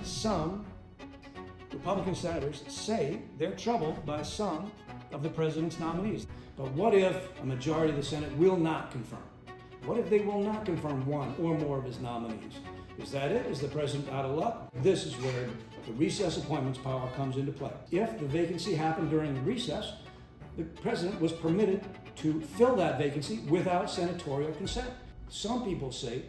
some Republican senators say they're troubled by some of the president's nominees. But what if a majority of the Senate will not confirm? What if they will not confirm one or more of his nominees? Is that it? Is the president out of luck? This is where the recess appointments power comes into play. If the vacancy happened during the recess, the president was permitted to fill that vacancy without senatorial consent. Some people say,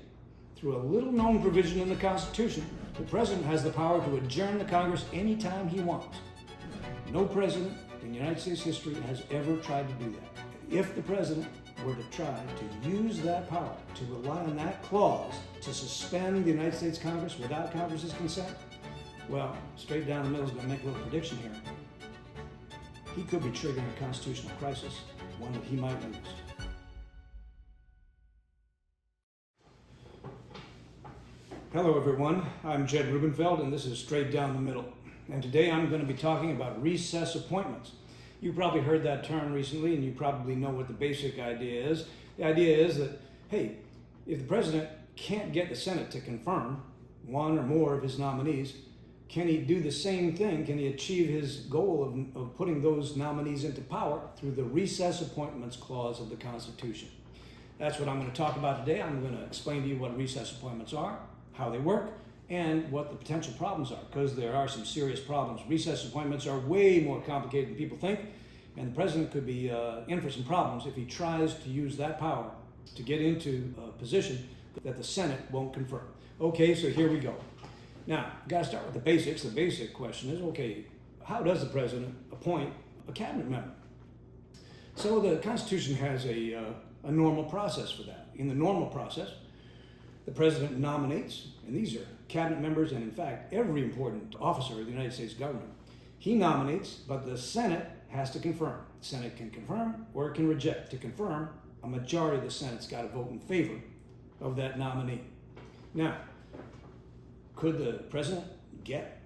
through a little-known provision in the Constitution, the president has the power to adjourn the Congress anytime he wants. No president in United States history has ever tried to do that. If the president were to try to use that power, to rely on that clause to suspend the United States Congress without Congress's consent, well, straight down the middle is going to make a little prediction here. He could be triggering a constitutional crisis, one that he might lose. Hello everyone, I'm Jed Rubenfeld and this is Straight Down the Middle. And today I'm going to be talking about recess appointments. You probably heard that term recently and you probably know what the basic idea is. The idea is that, hey, if the president can't get the Senate to confirm one or more of his nominees, can he do the same thing? Can he achieve his goal of putting those nominees into power through the recess appointments clause of the Constitution? That's what I'm going to talk about today. I'm going to explain to you what recess appointments are, how they work, and what the potential problems are, because there are some serious problems. Recess appointments are way more complicated than people think, and the president could be in for some problems if he tries to use that power to get into a position that the Senate won't confirm. Okay, so here we go. Now, you've got to start with the basics. The basic question is, okay, how does the president appoint a cabinet member? So the Constitution has a normal process for that. In the normal process, the president nominates, and these are cabinet members and, in fact, every important officer of the United States government. He nominates, but the Senate has to confirm. The Senate can confirm or it can reject. To confirm, a majority of the Senate's got to vote in favor of that nominee. Now, could the president get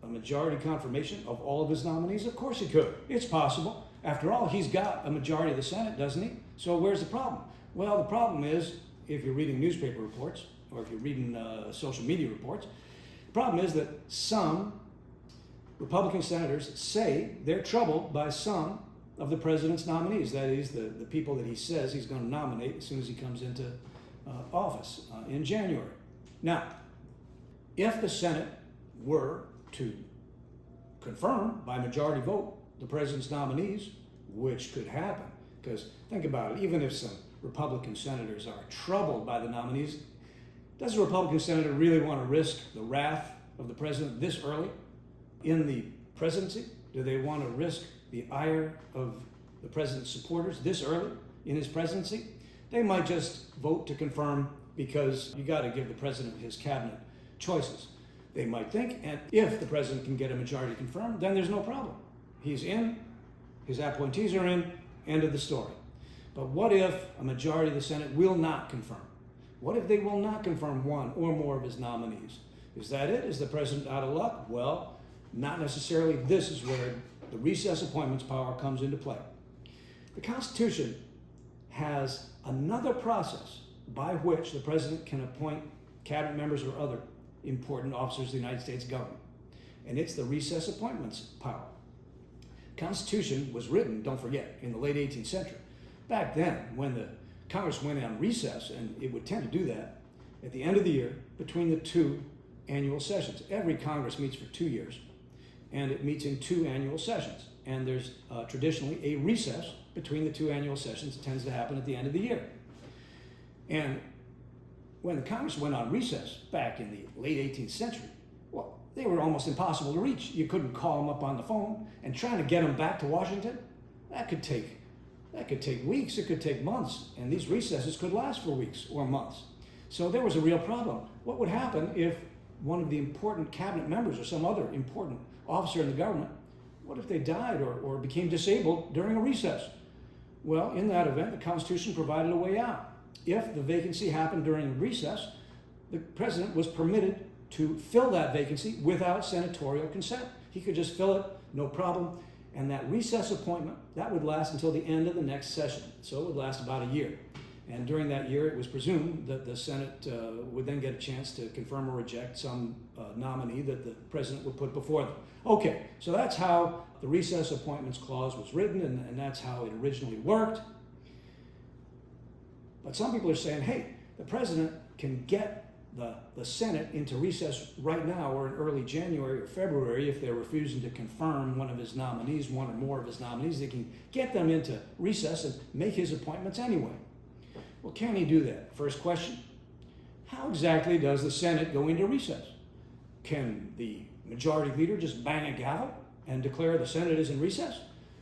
a majority confirmation of all of his nominees? Of course he could. It's possible. After all, he's got a majority of the Senate, doesn't he? So where's the problem? Well, the problem is, if you're reading newspaper reports or if you're reading social media reports, the problem is that some Republican senators say they're troubled by some of the president's nominees. That is, the people that he says he's going to nominate as soon as he comes into office in January. Now, if the Senate were to confirm by majority vote the president's nominees, which could happen, because think about it, even if some Republican senators are troubled by the nominees, does a Republican senator really want to risk the wrath of the president this early in the presidency? Do they want to risk the ire of the president's supporters this early in his presidency? They might just vote to confirm because you got to give the president his cabinet choices. They might think, and if the president can get a majority confirmed, then there's no problem. He's in, his appointees are in, end of the story. But what if a majority of the Senate will not confirm? What if they will not confirm one or more of his nominees? Is that it? Is the president out of luck? Well, not necessarily. This is where the recess appointments power comes into play. The Constitution has another process by which the president can appoint cabinet members or other important officers of the United States government. And it's the recess appointments power. The Constitution was written, don't forget, in the late 18th century. Back then, when the Congress went on recess, and it would tend to do that at the end of the year between the two annual sessions. Every Congress meets for 2 years, and it meets in 2 annual sessions. And there's traditionally a recess between the 2 annual sessions. It tends to happen at the end of the year. And when the Congress went on recess back in the late 18th century, well, they were almost impossible to reach. You couldn't call them up on the phone, and trying to get them back to Washington, that could take weeks, it could take months, and these recesses could last for weeks or months. So there was a real problem. What would happen if one of the important cabinet members or some other important officer in the government, what if they died or became disabled during a recess? Well, in that event, the Constitution provided a way out. If the vacancy happened during a recess, the president was permitted to fill that vacancy without senatorial consent. He could just fill it, no problem. And that recess appointment, that would last until the end of the next session. So it would last about a year. And during that year, it was presumed that the Senate would then get a chance to confirm or reject some nominee that the president would put before them. Okay, so that's how the recess appointments clause was written, and that's how it originally worked. But some people are saying, hey, the president can get the Senate into recess right now or in early January or February if they're refusing to confirm one of his nominees, one or more of his nominees. They can get them into recess and make his appointments anyway. Well, can he do that? First question, how exactly does the Senate go into recess? Can the majority leader just bang a gavel and declare the Senate is in recess?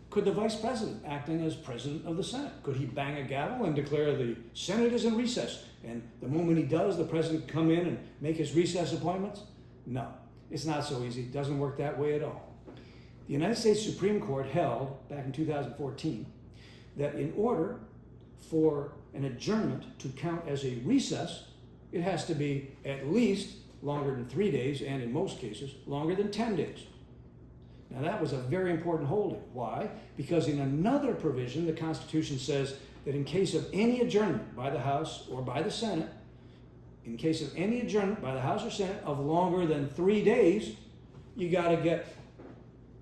Could the vice president, acting as president of the Senate, could he bang a gavel and declare the Senate is in recess? And the moment he does, the president come in and make his recess appointments? No, it's not so easy. It doesn't work that way at all. The United States Supreme Court held, back in 2014, that in order for an adjournment to count as a recess, it has to be at least longer than 3 days, and in most cases, longer than 10 days. Now that was a very important holding. Why? Because in another provision, the Constitution says that in case of any adjournment by the House or by the Senate, in case of any adjournment by the House or Senate of longer than 3 days, you got to get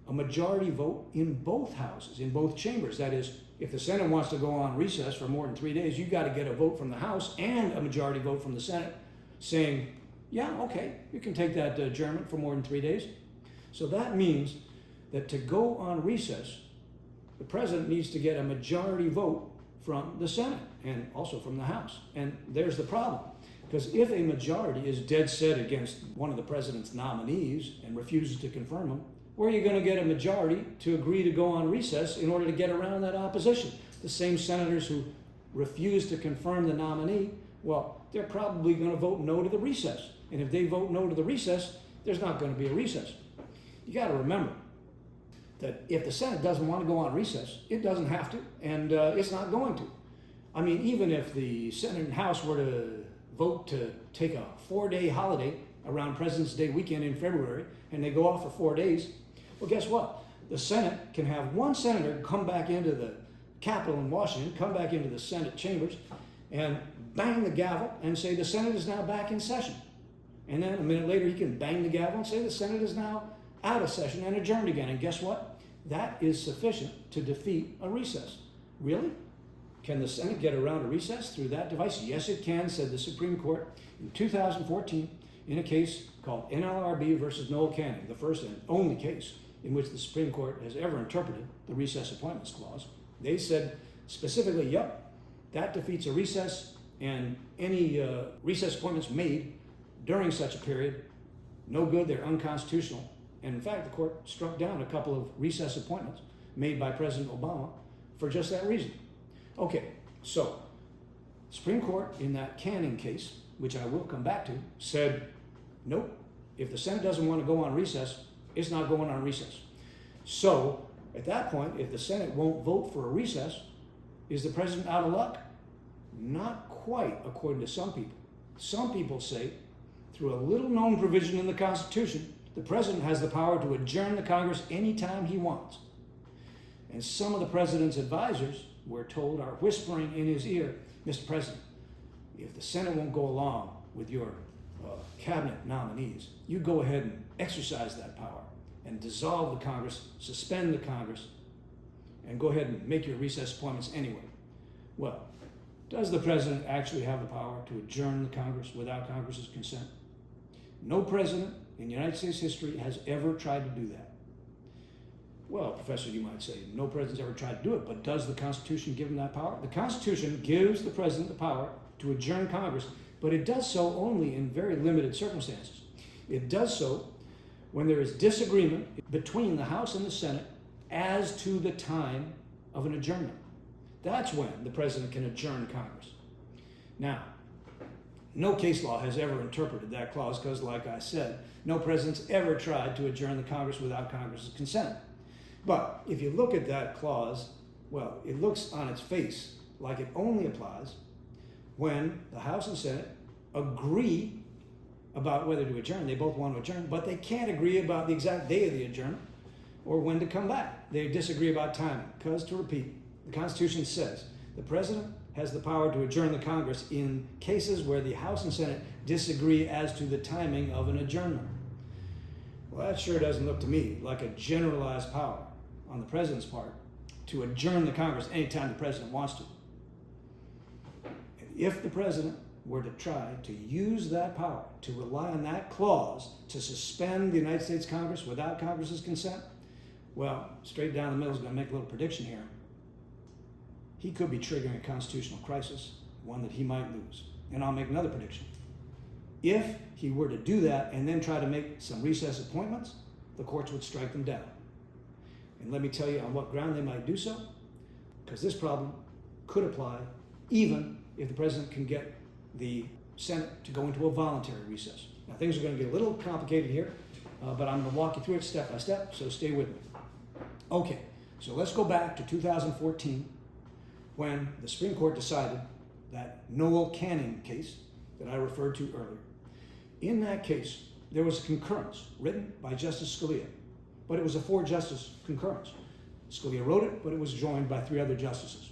a majority vote in both houses, in both chambers. That is, if the Senate wants to go on recess for more than 3 days, you got to get a vote from the House and a majority vote from the Senate saying, yeah, okay, you can take that adjournment for more than 3 days. So that means that to go on recess, the president needs to get a majority vote from the Senate and also from the House. And there's the problem. Because if a majority is dead set against one of the president's nominees and refuses to confirm him, where are you going to get a majority to agree to go on recess in order to get around that opposition? The same senators who refuse to confirm the nominee, well, they're probably going to vote no to the recess. And if they vote no to the recess, there's not going to be a recess. You got to remember that if the Senate doesn't want to go on recess, it doesn't have to, and it's not going to. I mean, even if the Senate and House were to vote to take a 4-day holiday around President's Day weekend in February, and they go off for 4 days, well, guess what? The Senate can have one senator come back into the Capitol in Washington, come back into the Senate chambers, and bang the gavel and say the Senate is now back in session. And then a minute later, he can bang the gavel and say the Senate is now out of session and adjourned again. And guess what? That is sufficient to defeat a recess. Really? Can the Senate get around a recess through that device? Yes, it can, said the Supreme Court in 2014 in a case called NLRB versus Noel Canning, the first and only case in which the Supreme Court has ever interpreted the recess appointments clause. They said specifically, yep, that defeats a recess, and any recess appointments made during such a period, no good, they're unconstitutional. And in fact, the court struck down a couple of recess appointments made by President Obama for just that reason. Okay, so Supreme Court in that Canning case, which I will come back to, said, nope, if the Senate doesn't want to go on recess, it's not going on recess. So at that point, if the Senate won't vote for a recess, is the president out of luck? Not quite, according to some people. Some people say, through a little known provision in the Constitution, the president has the power to adjourn the Congress anytime he wants. And some of the president's advisors, we're told, are whispering in his ear, Mr. President, if the Senate won't go along with your cabinet nominees, you go ahead and exercise that power and dissolve the Congress, suspend the Congress, and go ahead and make your recess appointments anyway. Well, does the president actually have the power to adjourn the Congress without Congress's consent? No president in United States history has ever tried to do that. Well, Professor, you might say, no president's ever tried to do it, but does the Constitution give him that power? The Constitution gives the president the power to adjourn Congress, but it does so only in very limited circumstances. It does so when there is disagreement between the House and the Senate as to the time of an adjournment. That's when the president can adjourn Congress. Now, no case law has ever interpreted that clause because, like I said, no president's ever tried to adjourn the Congress without Congress's consent. But if you look at that clause, well, it looks on its face like it only applies when the House and Senate agree about whether to adjourn. They both want to adjourn, but they can't agree about the exact day of the adjournment or when to come back. They disagree about timing because, to repeat, the Constitution says the president has the power to adjourn the Congress in cases where the House and Senate disagree as to the timing of an adjournment. Well, that sure doesn't look to me like a generalized power on the president's part to adjourn the Congress anytime the president wants to. If the president were to try to use that power, to rely on that clause to suspend the United States Congress without Congress's consent, well, straight down the middle is going to make a little prediction here. He could be triggering a constitutional crisis, one that he might lose. And I'll make another prediction. If he were to do that and then try to make some recess appointments, the courts would strike them down. And let me tell you on what ground they might do so, because this problem could apply even if the president can get the Senate to go into a voluntary recess. Now, things are going to get a little complicated here, but I'm going to walk you through it step by step, so stay with me. Okay, so let's go back to 2014 when the Supreme Court decided that Noel Canning case that I referred to earlier. In that case, there was a concurrence written by Justice Scalia, but it was a 4-justice concurrence. Scalia wrote it, but it was joined by 3 other justices.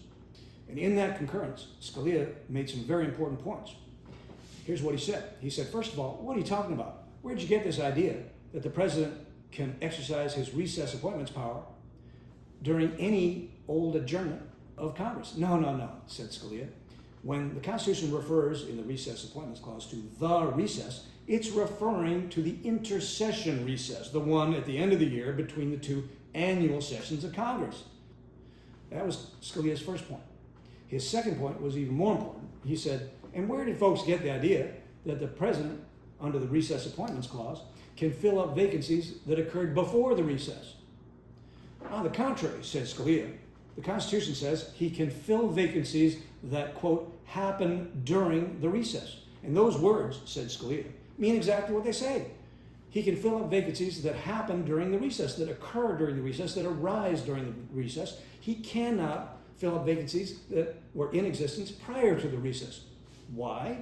And in that concurrence, Scalia made some very important points. Here's what he said. He said, first of all, what are you talking about? Where'd you get this idea that the president can exercise his recess appointments power during any old adjournment of Congress? No, said Scalia. When the Constitution refers in the recess appointments clause to the recess, it's referring to the intercession recess, the one at the end of the year between the 2 annual sessions of Congress. That was Scalia's first point. His second point was even more important. He said, and where did folks get the idea that the president, under the recess appointments clause, can fill up vacancies that occurred before the recess? On the contrary, said Scalia, the Constitution says he can fill vacancies that, quote, happen during the recess. And those words, said Scalia, mean exactly what they say. He can fill up vacancies that happen during the recess, that occur during the recess, that arise during the recess. He cannot fill up vacancies that were in existence prior to the recess. Why?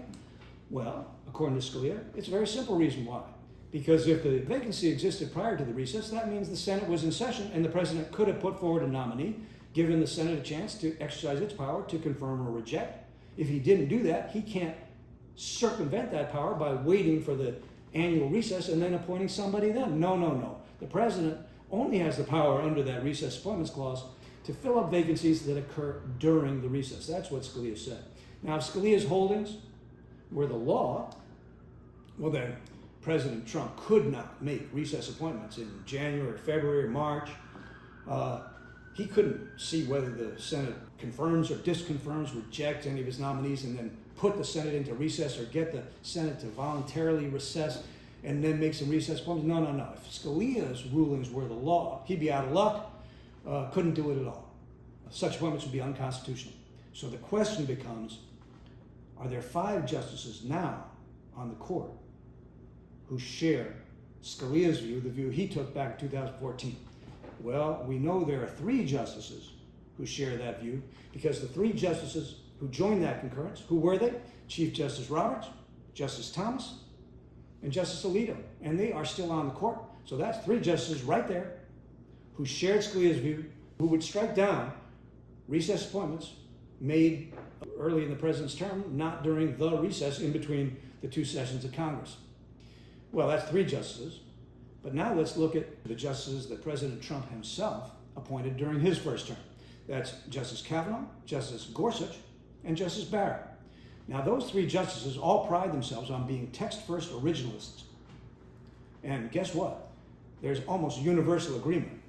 Well, according to Scalia, it's a very simple reason why. Because if the vacancy existed prior to the recess, that means the Senate was in session and the president could have put forward a nominee, given the Senate a chance to exercise its power to confirm or reject. If he didn't do that, he can't circumvent that power by waiting for the annual recess and then appointing somebody then. No. The president only has the power under that recess appointments clause to fill up vacancies that occur during the recess. That's what Scalia said. Now, if Scalia's holdings were the law, well then, President Trump could not make recess appointments in January, February, March. He couldn't see whether the Senate confirms or disconfirms, rejects any of his nominees, and then put the Senate into recess or get the Senate to voluntarily recess and then make some recess appointments. No. If Scalia's rulings were the law, he'd be out of luck, couldn't do it at all. Such appointments would be unconstitutional. So the question becomes, are there 5 justices now on the court who share Scalia's view, the view he took back in 2014? Well, we know there are 3 justices who share that view because the 3 justices who joined that concurrence, who were they? Chief Justice Roberts, Justice Thomas, and Justice Alito. And they are still on the court. So that's 3 justices right there who shared Scalia's view, who would strike down recess appointments made early in the president's term, not during the recess in between the 2 sessions of Congress. Well, that's 3 justices. But now let's look at the justices that President Trump himself appointed during his first term. That's Justice Kavanaugh, Justice Gorsuch, and Justice Barrett. Now, those 3 justices all pride themselves on being text-first originalists. And guess what? There's almost universal agreement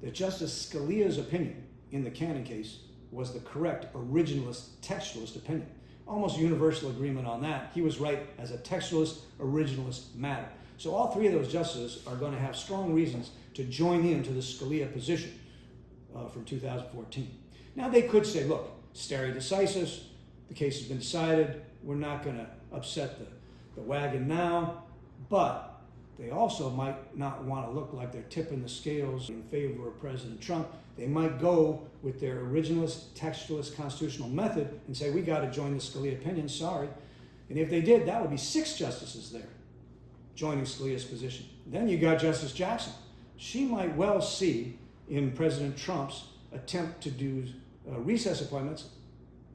that Justice Scalia's opinion in the Canning case was the correct originalist, textualist opinion. Almost universal agreement on that. He was right as a textualist, originalist matter. So all 3 of those justices are going to have strong reasons to join in to the Scalia position from 2014. Now, they could say, look, stare decisis, the case has been decided, we're not going to upset the wagon now, but they also might not want to look like they're tipping the scales in favor of President Trump. They might go with their originalist, textualist, constitutional method and say, we got to join the Scalia opinion, sorry. And if they did, that would be 6 justices there joining Scalia's position. Then you got Justice Jackson. She might well see in President Trump's attempt to do recess appointments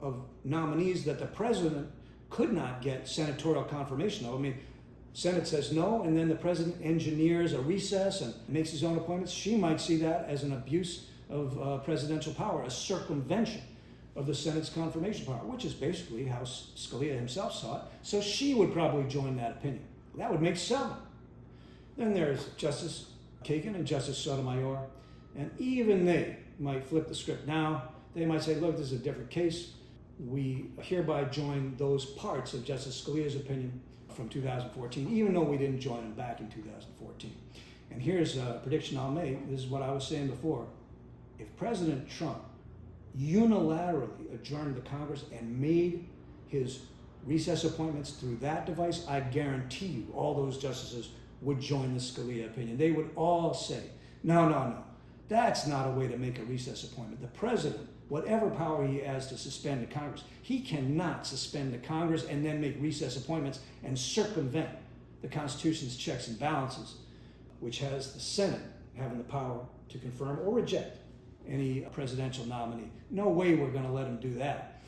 of nominees that the president could not get senatorial confirmation of. I mean, Senate says no, and then the president engineers a recess and makes his own appointments. She might see that as an abuse of presidential power, a circumvention of the Senate's confirmation power, which is basically how Scalia himself saw it. So she would probably join that opinion. That would make 7. Then there's Justice Kagan and Justice Sotomayor, and even they might flip the script now. They might say, look, this is a different case. We hereby join those parts of Justice Scalia's opinion from 2014, even though we didn't join him back in 2014. And here's a prediction I'll make. This is what I was saying before. If President Trump unilaterally adjourned the Congress and made his recess appointments through that device, I guarantee you all those justices would join the Scalia opinion. They would all say, no, that's not a way to make a recess appointment. The president, whatever power he has to suspend the Congress, he cannot suspend the Congress and then make recess appointments and circumvent the Constitution's checks and balances, which has the Senate having the power to confirm or reject any presidential nominee. No way we're going to let him do that.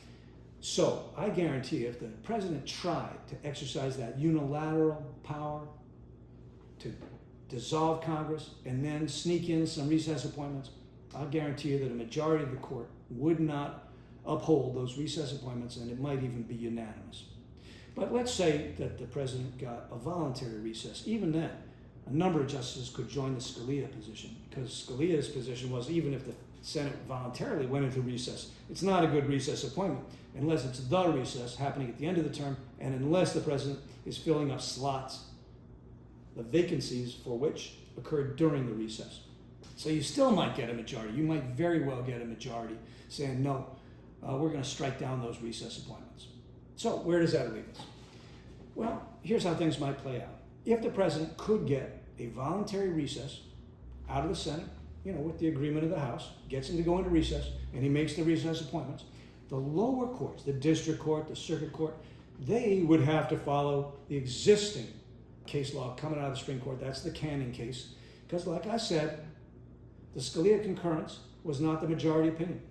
So I guarantee you, if the president tried to exercise that unilateral power to dissolve Congress and then sneak in some recess appointments, I guarantee you that a majority of the court would not uphold those recess appointments, and it might even be unanimous. But let's say that the president got a voluntary recess. Even then, a number of justices could join the Scalia position, because Scalia's position was even if the Senate voluntarily went into recess, it's not a good recess appointment unless it's the recess happening at the end of the term and unless the president is filling up slots, the vacancies for which occurred during the recess. So you still might get a majority. You might very well get a majority saying, no, we're going to strike down those recess appointments. So where does that leave us? Well, here's how things might play out. If the president could get a voluntary recess out of the Senate, with the agreement of the House, gets him to go into recess, and he makes the recess appointments, the lower courts, the district court, the circuit court, they would have to follow the existing case law coming out of the Supreme Court. That's the Canning case. Because like I said, the Scalia concurrence was not the majority opinion.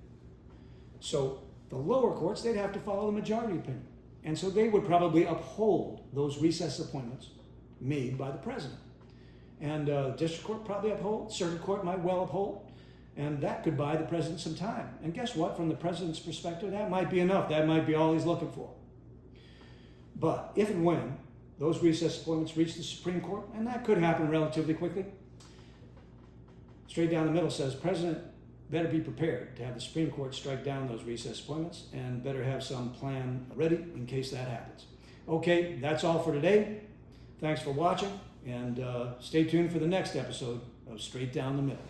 So the lower courts, they'd have to follow the majority opinion. And so they would probably uphold those recess appointments made by the president. And district court probably uphold, circuit court might well uphold, and that could buy the president some time. And guess what? From the president's perspective, that might be enough. That might be all he's looking for. But if and when those recess appointments reach the Supreme Court, and that could happen relatively quickly, straight down the middle says, President better be prepared to have the Supreme Court strike down those recess appointments and better have some plan ready in case that happens. Okay, that's all for today. Thanks for watching, and stay tuned for the next episode of Straight Down the Middle.